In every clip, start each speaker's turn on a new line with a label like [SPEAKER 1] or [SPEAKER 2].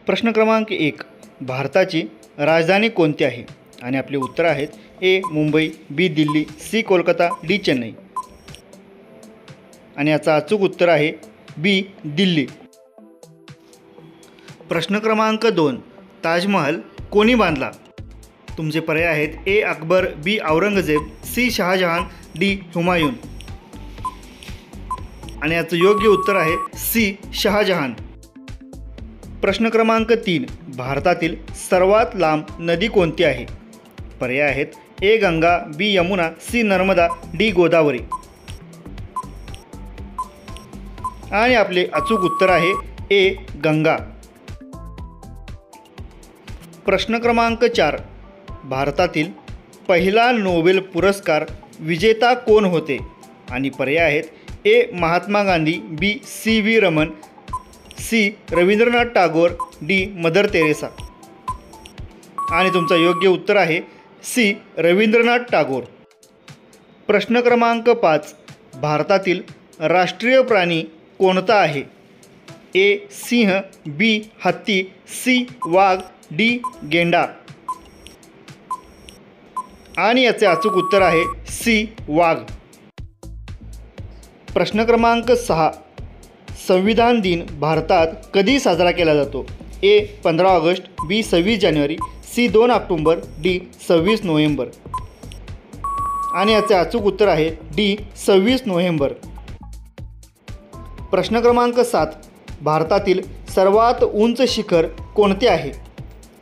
[SPEAKER 1] प्रश्न क्रमांक 1, भारताची राजधानी कोणती आहे? आणि आपले उत्तर आहेत ए मुंबई, बी दिल्ली, सी कोलकाता, डी चेन्नई. आणि याचं अचूक उत्तर आहे बी दिल्ली. प्रश्न क्रमांक 2, ताजमहल कोणी बांधला? तुमचे पर्याय आहेत ए अकबर, बी औरंगजेब, सी शहाजहान, डी हुमायून. आणि याचं योग्य उत्तर आहे सी शहाजहान. प्रश्न क्रमांक 3, भारतातील सर्वात लांब नदी कोणती आहे? पर्याय आहेत ए गंगा, बी यमुना, सी नर्मदा, डी गोदावरी. आणि आपले अचूक उत्तर आहे ए गंगा. प्रश्न क्रमांक 4, भारतातील पहिला नोबेल पुरस्कार विजेता कोण होते? आणि पर्याय आहेत A Mahatma Gandhi, B C V Raman, C Rabindranath Tagore, D mother Teresa. आणि तुमचं योग्य उत्तर आहे सी रवींद्रनाथ टागोर. प्रश्न क्रमांक 5, भारतातील राष्ट्रीय प्राणी कोणता आहे? ए सिंह, बी हत्ती, सी वाघ, डी गेंडा. आणि याचे अचूक उत्तर आहे सी वाघ. प्रश्न क्रमांक 6, संविधान दिन भारतात कधी साजरा केला जातो? ए 15 ऑगस्ट, बी 26 जानेवारी, सी 2 ऑक्टोंबर, डी 26 नोव्हेंबर. आणि याचे अचूक उत्तर आहे डी 26 नोव्हेंबर. प्रश्न क्रमांक 7, भारतातील सर्वात उंच शिखर कोणते आहे?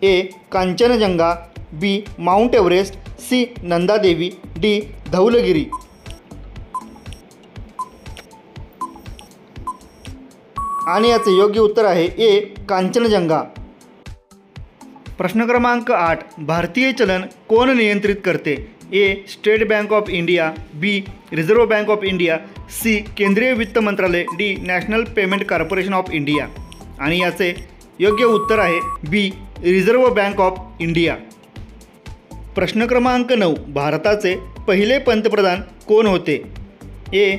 [SPEAKER 1] A Kanchenjunga, B mount Everest, C Nandadevi, D Dhaulagiri. आणि याचे योग्य उत्तर आहे ए कांचनजंगा. प्रश्न क्रमांक 8, भारतीय चलन कोण नियंत्रित करते? A State Bank of India, B Reserve Bank of India, C केंद्रीय वित्त मंत्रालय, D National Payment Corporation of India. आणि याचे योग्य उत्तर आहे B Reserve Bank of India. प्रश्न क्रमांक 9, भारताचे पहिले पंतप्रधान कोण होते? A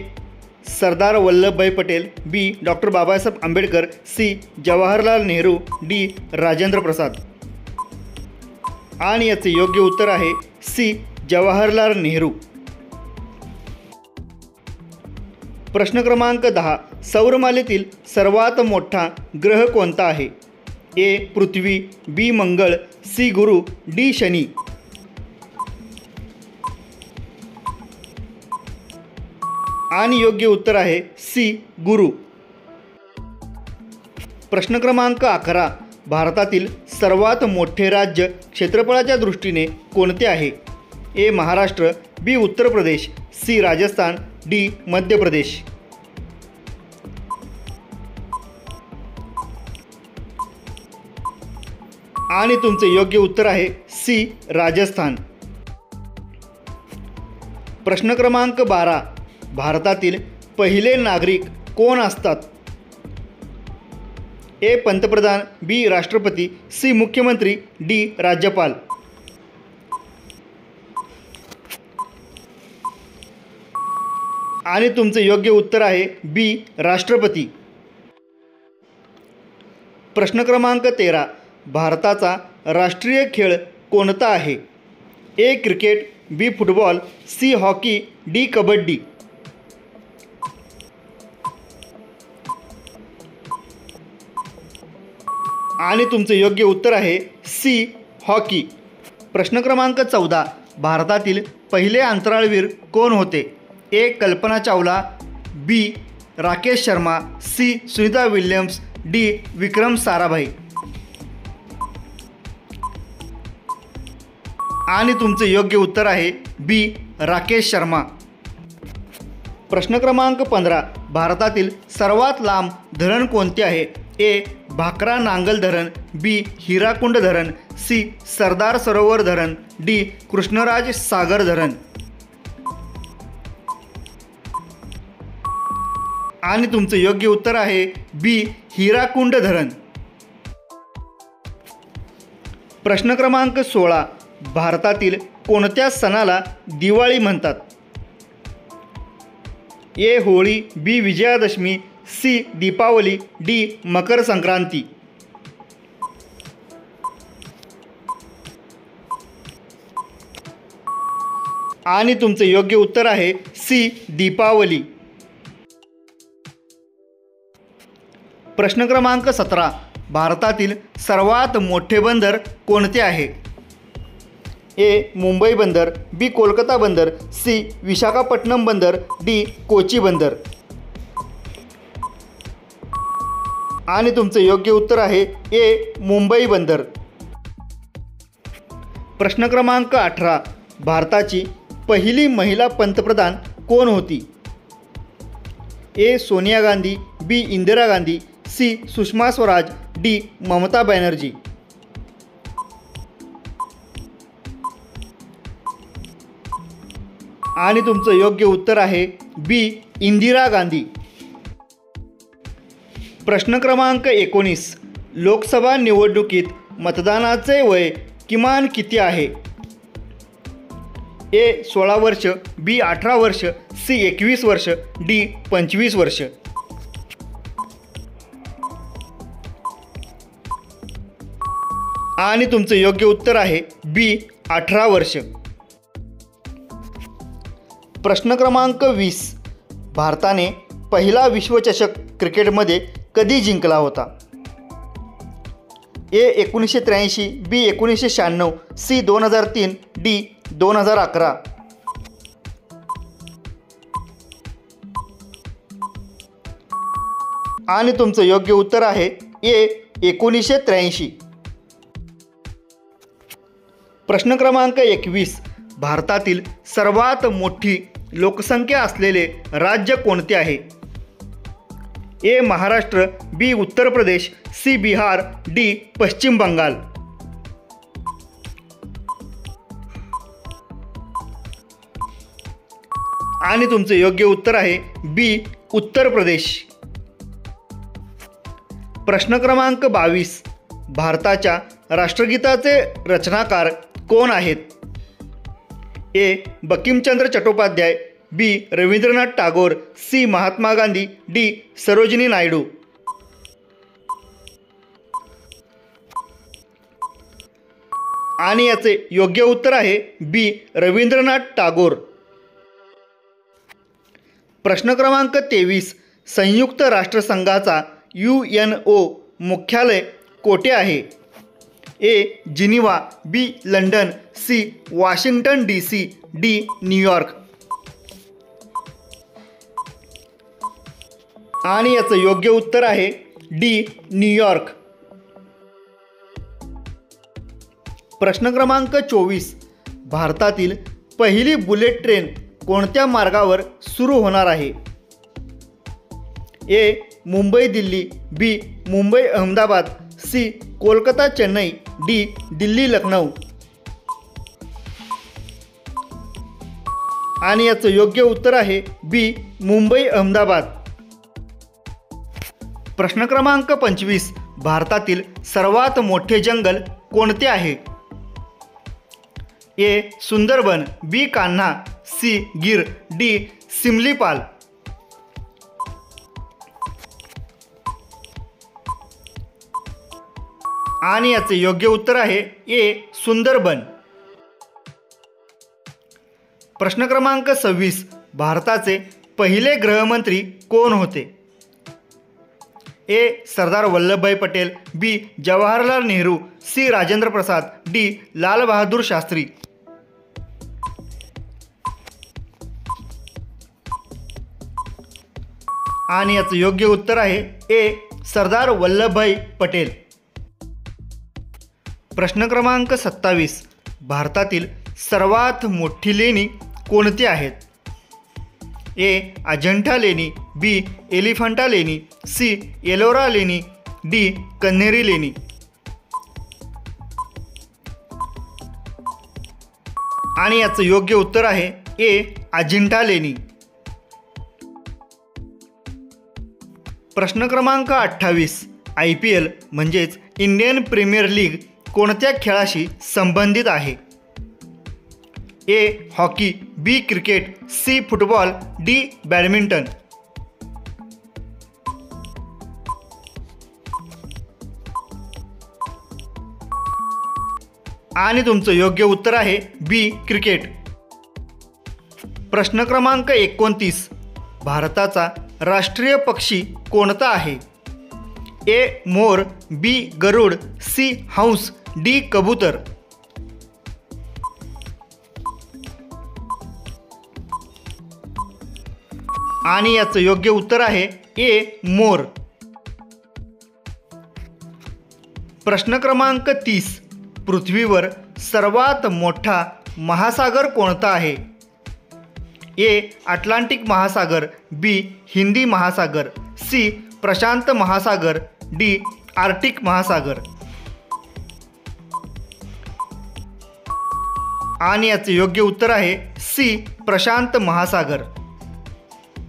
[SPEAKER 1] Sardar Vallabhbhai Patel, B doctor Babasaheb Ambedkar, C Jawaharlal Nehru, D Rajendra Prasad. आणि याचे योग्य उत्तर आहे सी जवाहरलाल नेहरू. प्रश्न क्रमांक 10, सौरमालेतील सर्वात मोठा ग्रह कोणता आहे? ए पृथ्वी, बी मंगळ, सी गुरु, डी शनी. आणि योग्य उत्तर आहे सी गुरु. प्रश्न क्रमांक 11, भारतातील सर्वात मोठे राज्य क्षेत्रफळाच्या दृष्टीने कोणते आहे? ए महाराष्ट्र, बी उत्तर प्रदेश, सी राजस्थान, डी मध्य प्रदेश. आणि तुमचे योग्य उत्तर आहे सी राजस्थान. प्रश्न क्रमांक 12, भारतातील पहिले नागरिक कोण असतात? ए पंतप्रधान, बी राष्ट्रपती, सी मुख्यमंत्री, डी राज्यपाल. आणि तुमचे योग्य उत्तर आहे बी राष्ट्रपती. प्रश्न क्रमांक 13, भारताचा राष्ट्रीय खेळ कोणता आहे? A cricket, B football, C hockey, D kabaddi. आणि तुमचे योग्य उत्तर आहे सी हॉकी. प्रश्न क्रमांक 14, भारतातील पहिले अंतराळवीर कोण होते? A Kalpana Chawla, B Rakesh Sharma, C Sunita Williams, D Vikram Sarabhai. आणि तुमचे योग्य उत्तर आहे बी राकेश शर्मा. प्रश्न क्रमांक 15, भारतातील सर्वात लांब धरण कोणते आहे? ए भाकरा नांगल धरण, बी हिराकुंड धरण, सी सरदार सरोवर धरण, डी कृष्णराज सागर धरण. आणि तुमचे योग्य उत्तर आहे बी हिराकुंड धरण. प्रश्न क्रमांक 16, भारतातील कोणत्या सणाला दिवाळी म्हणतात? ए होळी, बी विजयादशमी, सी दीपावली, डी मकर संक्रांती. आणि तुमचं योग्य उत्तर आहे सी दीपावली. प्रश्न क्रमांक 17. भारतातील सर्वात मोठे बंदर कोणते आहे? ए मुंबई बंदर, बी कोलकाता बंदर, सी विशाखापट्टणम बंदर, डी कोची बंदर. आणि तुमचं योग्य उत्तर आहे ए मुंबई बंदर. प्रश्न क्रमांक 18. भारताची पहिली महिला पंतप्रधान कोण होती? ए सोनिया गांधी, बी इंदिरा गांधी, सी सुषमा स्वराज, डी ममता बॅनर्जी. आणि तुमचं योग्य उत्तर आहे बी इंदिरा गांधी. प्रश्न क्रमांक 19. लोकसभा निवडणुकीत मतदानाचे वय किमान किती आहे? ए 16 वर्ष, बी 18 वर्ष, सी 21 वर्ष, डी 25 वर्ष. आणि तुमचं योग्य उत्तर आहे बी 18 वर्ष. प्रश्न क्रमांक 20. भारताने पहिला विश्वचषक क्रिकेटमध्ये कधी जिंकला होता? ए 1983, बी 1996, सी 2003, डी 2011. आणि तुमचं योग्य उत्तर आहे ए 1983. प्रश्न क्रमांक 21. भारतातील सर्वात मोठी लोकसंख्या असलेले राज्य कोणते आहे? ए महाराष्ट्र, बी उत्तर प्रदेश, सी बिहार, डी पश्चिम बंगाल. आणि तुमचं योग्य उत्तर आहे बी उत्तर प्रदेश. प्रश्न क्रमांक 22. भारताच्या राष्ट्रगीताचे रचनाकार कोण आहेत? ए बंकिमचंद्र चट्टोपाध्याय, बी रवींद्रनाथ टागोर, सी महात्मा गांधी, डी सरोजिनी नायडू. आणि याचे योग्य उत्तर आहे बी रवींद्रनाथ टागोर. प्रश्न क्रमांक 23. संयुक्त राष्ट्रसंघाचा UNO मुख्यालय कोठे आहे? A Geneva, B London, C Washington DC, D New York. आणि याचं योग्य उत्तर आहे डी न्यूयॉर्क. प्रश्न क्रमांक 24. भारतातील पहिली बुलेट ट्रेन कोणत्या मार्गावर सुरू होणार आहे? ए मुंबई दिल्ली, बी मुंबई अहमदाबाद, सी कोलकाता चेन्नई, डी दिल्ली लखनौ. आणि याचं योग्य उत्तर आहे बी मुंबई अहमदाबाद. प्रश्न क्रमांक 25. भारतातील सर्वात मोठे जंगल कोणते आहे? ए सुंदरबन, बी कान्हा, सी गिर, डी सिमलीपाल. आणि याचे योग्य उत्तर आहे ए सुंदरबन. प्रश्न क्रमांक 26. भारताचे पहिले गृहमंत्री कोण होते? A Sardar Vallabhbhai Patel, B Jawaharlal Nehru, C Rajendra Prasad, D Lal Bahadur Shastri. आणि याचं योग्य उत्तर आहे ए सरदार वल्लभभाई पटेल. प्रश्न क्रमांक 27. भारतातील सर्वात मोठी लेणी कोणती आहेत? ए अजंठा लेणी, बी एलिफंटा लेणी, सी एलोरा लेणी, डी कन्हेरी लेणी. आणि याचं योग्य उत्तर आहे ए अजिंठा लेणी. प्रश्न क्रमांक 28. IPL म्हणजेच इंडियन प्रीमियर लीग कोणत्या खेळाशी संबंधित आहे? A hockey, B cricket, C football, D badminton. आणि तुमचं योग्य उत्तर आहे बी क्रिकेट. प्रश्न क्रमांक 29. भारताचा राष्ट्रीय पक्षी कोणता आहे? ए मोर, बी गरुड, सी हंस, डी कबूतर. आणि याचं योग्य उत्तर आहे ए मोर. प्रश्न क्रमांक 30. पृथ्वीवर सर्वात मोठा महासागर कोणता आहे? ए अटलांटिक महासागर, बी हिंदी महासागर, सी प्रशांत महासागर, डी आर्क्टिक महासागर. आणि याचे योग्य उत्तर आहे सी प्रशांत महासागर.